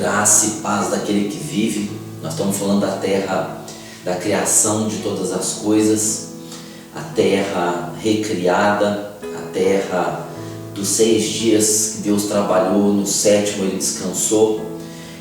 Graça e paz daquele que vive. Nós estamos falando da terra, da criação de todas as coisas, a terra recriada, a terra dos 6 dias que Deus trabalhou, no 7º Ele descansou.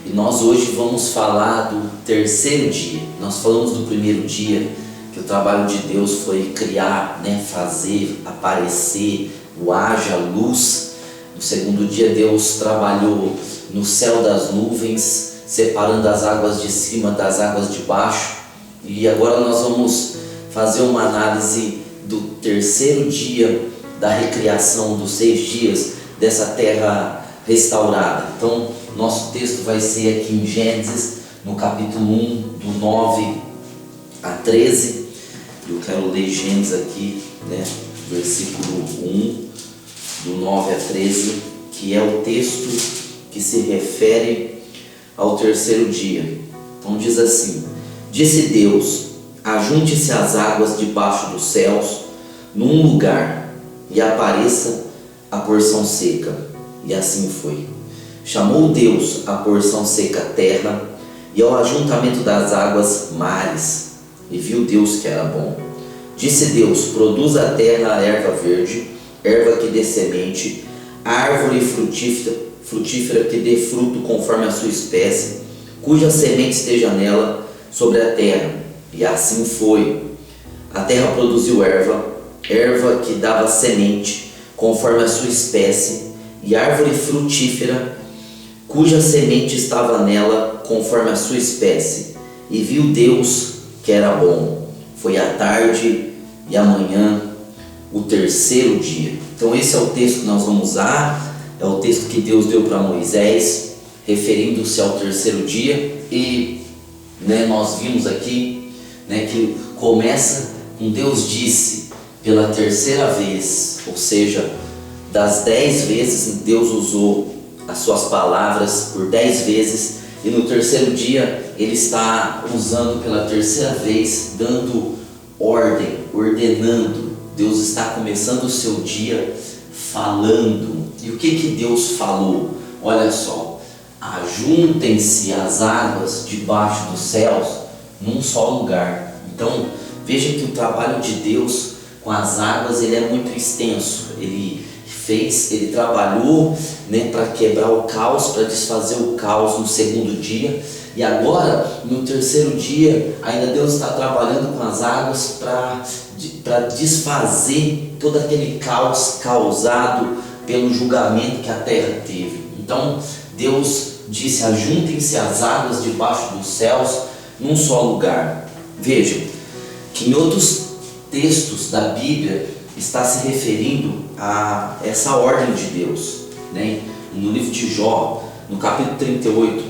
E nós hoje vamos falar do 3º dia. Nós falamos do 1º dia, que o trabalho de Deus foi criar, fazer aparecer o haja luz. No 2º dia Deus trabalhou no céu das nuvens, separando as águas de cima das águas de baixo. E agora nós vamos fazer uma análise do 3º dia da recriação dos 6 dias dessa terra restaurada. Então nosso texto vai ser aqui em Gênesis, no capítulo 1, do 9 a 13. Eu quero ler Gênesis aqui, versículo 1, do 9 a 13, que é o texto que se refere ao 3º dia. Então diz assim: Disse Deus: ajunte-se as águas debaixo dos céus num lugar, e apareça a porção seca. E assim foi. Chamou Deus a porção seca terra, e ao ajuntamento das águas mares. E viu Deus que era bom. Disse Deus: produza a terra a erva verde, erva que dê semente, árvore frutífera que dê fruto conforme a sua espécie, cuja semente esteja nela sobre a terra. E assim foi. A terra produziu erva que dava semente conforme a sua espécie, e árvore frutífera cuja semente estava nela conforme a sua espécie. E viu Deus que era bom. Foi a tarde e a manhã, o 3º dia. Então esse é o texto que nós vamos usar. É o texto que Deus deu para Moisés, referindo-se ao 3º dia. E nós vimos aqui que começa com Deus disse pela 3ª vez, ou seja, das 10 vezes Deus usou as suas palavras por 10 vezes, e no 3º dia Ele está usando pela 3ª vez, dando ordem, ordenando. Deus está começando o seu dia falando. E o que Deus falou? Olha só: ajuntem-se as águas debaixo dos céus num só lugar. Então veja que o trabalho de Deus com as águas ele é muito extenso. Ele trabalhou para quebrar o caos, para desfazer o caos no 2º dia. E agora no 3º dia ainda Deus está trabalhando com as águas para desfazer todo aquele caos causado pelo julgamento que a terra teve. Então Deus disse: ajuntem-se as águas debaixo dos céus num só lugar. Vejam que em outros textos da Bíblia está se referindo a essa ordem de Deus. No livro de Jó, no capítulo 38,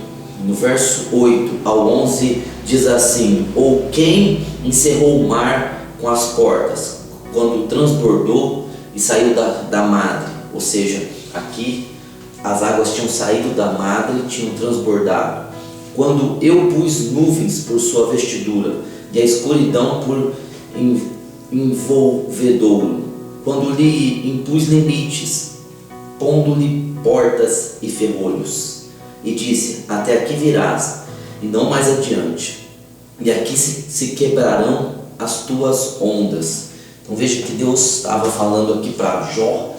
no verso 8 ao 11, diz assim: ou quem encerrou o mar com as portas, quando transbordou e saiu da madre. Ou seja, aqui as águas tinham saído da madre e tinham transbordado. Quando eu pus nuvens por sua vestidura e a escuridão por envolvedouro, quando lhe impus limites, pondo-lhe portas e ferrolhos, e disse: até aqui virás, e não mais adiante, e aqui se quebrarão as tuas ondas. Então veja que Deus estava falando aqui para Jó,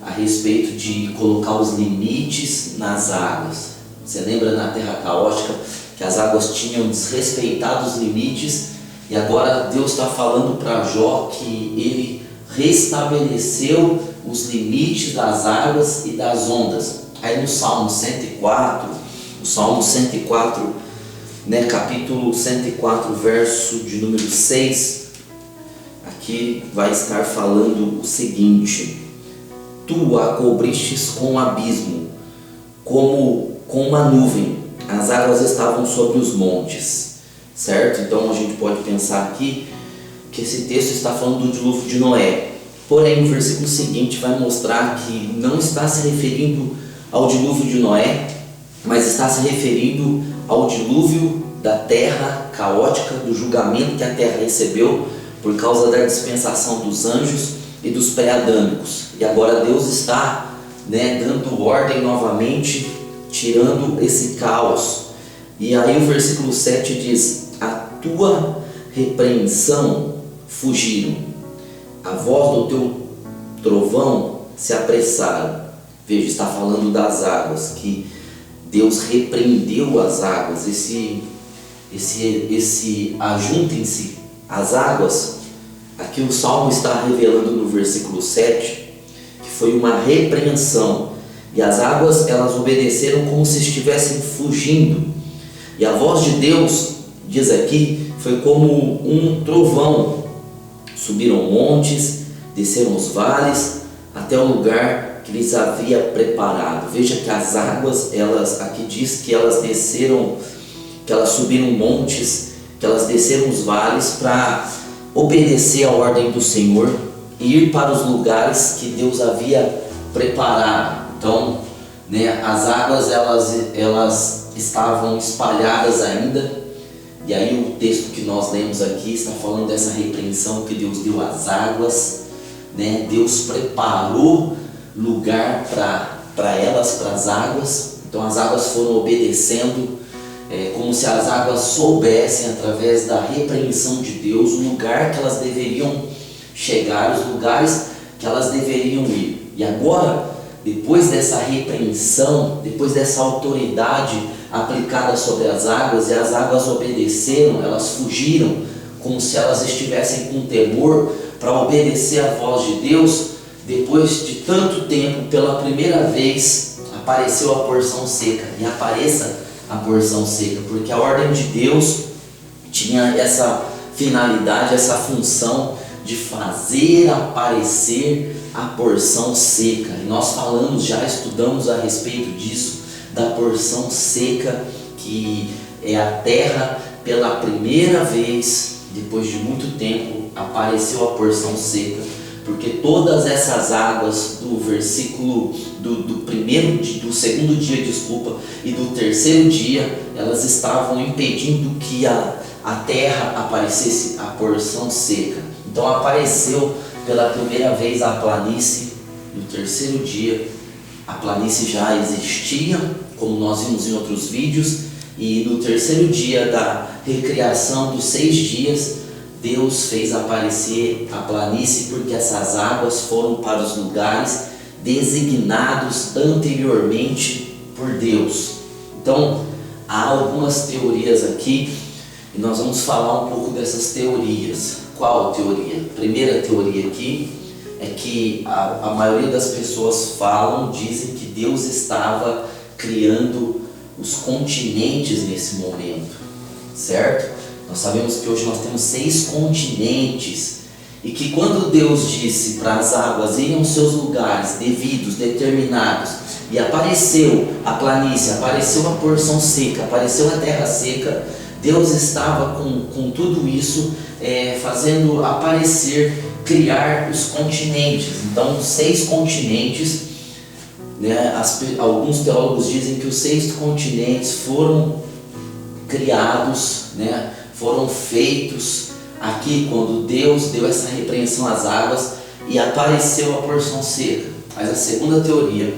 a respeito de colocar os limites nas águas. Você lembra na terra caótica que as águas tinham desrespeitado os limites, e agora Deus está falando para Jó que ele restabeleceu os limites das águas e das ondas. Aí no Salmo 104, capítulo 104, verso de número 6, aqui vai estar falando o seguinte: tu a cobristes com um abismo, como com uma nuvem, as águas estavam sobre os montes. Certo? Então a gente pode pensar aqui que esse texto está falando do dilúvio de Noé. Porém, o versículo seguinte vai mostrar que não está se referindo ao dilúvio de Noé, mas está se referindo ao dilúvio da terra caótica, do julgamento que a terra recebeu por causa da dispensação dos anjos e dos pré-adâmicos. E agora Deus está dando ordem novamente, tirando esse caos. E aí o versículo 7 diz: a tua repreensão fugiram, a voz do teu trovão se apressaram. Veja, está falando das águas, que Deus repreendeu as águas. Esse ajuntem-se as águas, aqui o Salmo está revelando no versículo 7, que foi uma repreensão, e as águas elas obedeceram como se estivessem fugindo, e a voz de Deus, diz aqui, foi como um trovão. Subiram montes, desceram os vales, até o lugar que lhes havia preparado. Veja que as águas, elas, aqui diz que elas desceram, que elas subiram montes, que elas desceram os vales para obedecer à ordem do Senhor e ir para os lugares que Deus havia preparado. Então, as águas elas estavam espalhadas ainda, e aí o texto que nós lemos aqui está falando dessa repreensão que Deus deu às águas, Deus preparou lugar para elas, para as águas. Então as águas foram obedecendo, como se as águas soubessem, através da repreensão de Deus, o lugar que elas deveriam chegar, os lugares que elas deveriam ir. E agora, depois dessa repreensão, depois dessa autoridade aplicada sobre as águas, e as águas obedeceram, elas fugiram, como se elas estivessem com temor, para obedecer à voz de Deus. Depois de tanto tempo, pela primeira vez, apareceu a porção seca. E apareça a porção seca, porque a ordem de Deus tinha essa finalidade, essa função de fazer aparecer a porção seca. E nós já estudamos a respeito disso, da porção seca, que é a terra. Pela primeira vez, depois de muito tempo, apareceu a porção seca, porque todas essas águas do versículo do segundo dia, e do terceiro dia, elas estavam impedindo que a terra aparecesse a porção seca. Então apareceu pela primeira vez a planície. No terceiro dia, a planície já existia, como nós vimos em outros vídeos, e no terceiro dia da recriação dos 6 dias, Deus fez aparecer a planície, porque essas águas foram para os lugares designados anteriormente por Deus. Então, há algumas teorias aqui, e nós vamos falar um pouco dessas teorias. Qual teoria? A primeira teoria aqui é que a maioria das pessoas dizem que Deus estava criando os continentes nesse momento, certo? Nós sabemos que hoje nós temos 6 continentes, e que quando Deus disse para as águas irem aos seus lugares devidos, determinados, e apareceu a planície, apareceu a porção seca, apareceu a terra seca, Deus estava com tudo isso fazendo aparecer, criar os continentes. Então 6 continentes, alguns teólogos dizem que os 6 continentes foram criados, foram feitos aqui quando Deus deu essa repreensão às águas e apareceu a porção seca. Mas a segunda teoria,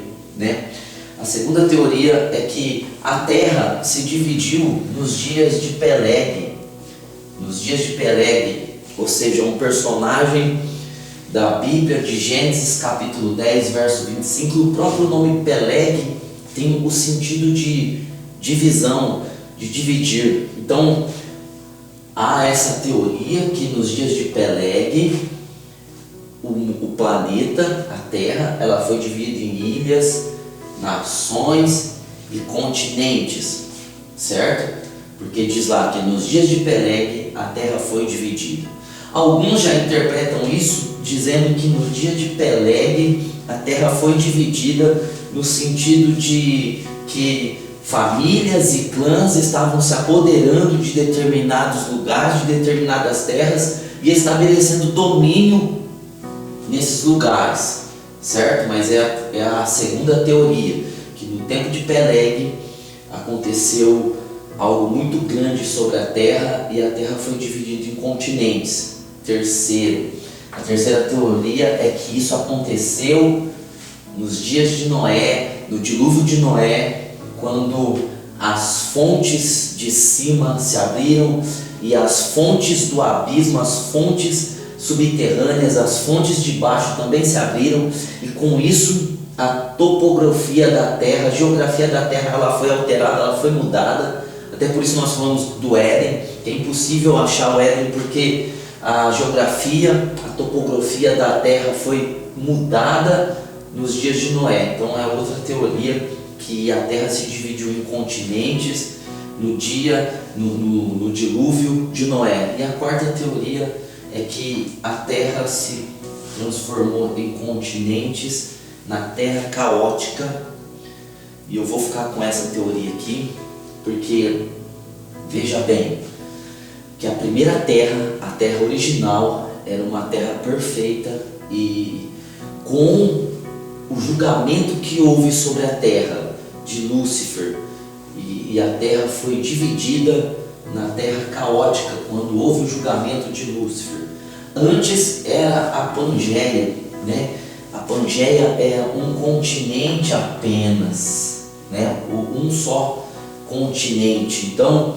a segunda teoria é que a terra se dividiu nos dias de Peleg. Nos dias de Peleg, ou seja, um personagem da Bíblia, de Gênesis capítulo 10, verso 25, o próprio nome Peleg tem o sentido de divisão, de dividir. Então, há essa teoria que nos dias de Peleg, o planeta, a Terra, ela foi dividida em ilhas, nações e continentes, certo? Porque diz lá que nos dias de Peleg a Terra foi dividida. Alguns já interpretam isso dizendo que no dia de Peleg a Terra foi dividida no sentido de que famílias e clãs estavam se apoderando de determinados lugares, de determinadas terras, e estabelecendo domínio nesses lugares, certo? Mas é a segunda teoria, que no tempo de Peleg aconteceu algo muito grande sobre a terra, e a terra foi dividida em continentes. A terceira teoria é que isso aconteceu nos dias de Noé, no dilúvio de Noé, quando as fontes de cima se abriram e as fontes do abismo, as fontes subterrâneas, as fontes de baixo também se abriram, e com isso a topografia da terra, a geografia da terra, ela foi alterada, ela foi mudada. Até por isso nós falamos do Éden, que é impossível achar o Éden porque a geografia, a topografia da terra foi mudada nos dias de Noé. Então é outra teoria, que a terra se dividiu em continentes no dilúvio de Noé. E a quarta teoria é que a terra se transformou em continentes na terra caótica. E eu vou ficar com essa teoria aqui, porque veja bem, que a primeira terra, a terra original, era uma terra perfeita, e com o julgamento que houve sobre a terra de Lúcifer, e a terra foi dividida na terra caótica quando houve o julgamento de Lúcifer. Antes era a Pangeia, né? A Pangeia é um continente apenas, né? Um só continente. Então,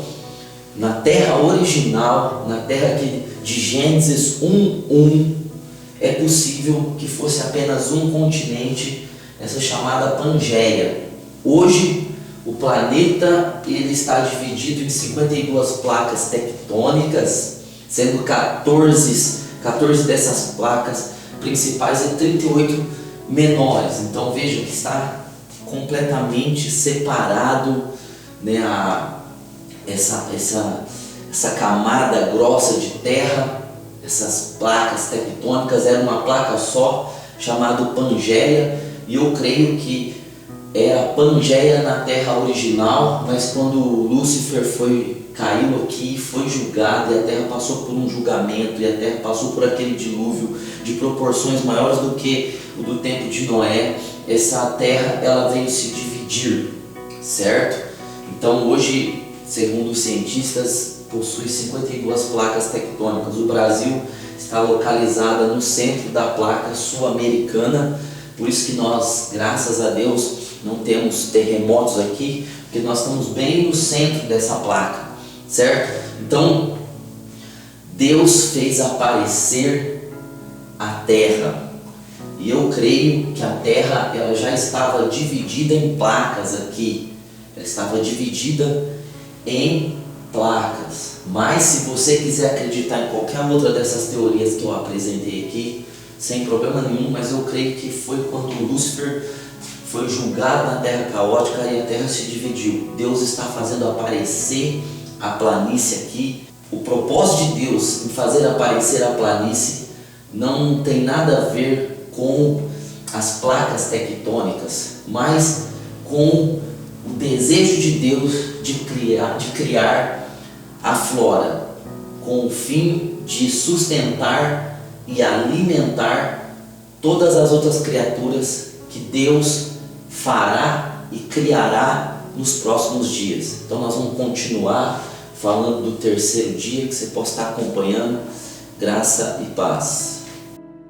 na terra original, na terra de Gênesis 1:1, é possível que fosse apenas um continente, essa chamada Pangeia. Hoje, o planeta ele está dividido em 52 placas tectônicas, sendo 14 dessas placas principais e 38 menores. Então veja que está completamente separado, né, essa camada grossa de terra, essas placas tectônicas, era uma placa só, chamada Pangeia, e eu creio que era Pangeia na terra original, mas quando Lúcifer caiu aqui, foi julgado, e a terra passou por um julgamento, e a terra passou por aquele dilúvio de proporções maiores do que o do tempo de Noé, essa terra ela veio se dividir, certo? Então hoje, segundo os cientistas, possui 52 placas tectônicas. O Brasil está localizada no centro da placa sul-americana, por isso que nós, graças a Deus, não temos terremotos aqui, porque nós estamos bem no centro dessa placa, certo? Então, Deus fez aparecer a terra, e eu creio que a terra ela já estava dividida em placas aqui, ela estava dividida em placas. Mas se você quiser acreditar em qualquer outra dessas teorias que eu apresentei aqui, sem problema nenhum, mas eu creio que foi quando Lúcifer foi julgado na terra caótica e a terra se dividiu. Deus está fazendo aparecer a planície aqui. O propósito de Deus em fazer aparecer a planície não tem nada a ver com as placas tectônicas, mas com o desejo de Deus de criar a flora, com o fim de sustentar e alimentar todas as outras criaturas que Deus fará e criará nos próximos dias. Então nós vamos continuar falando do terceiro dia, que você possa estar acompanhando. Graça e paz.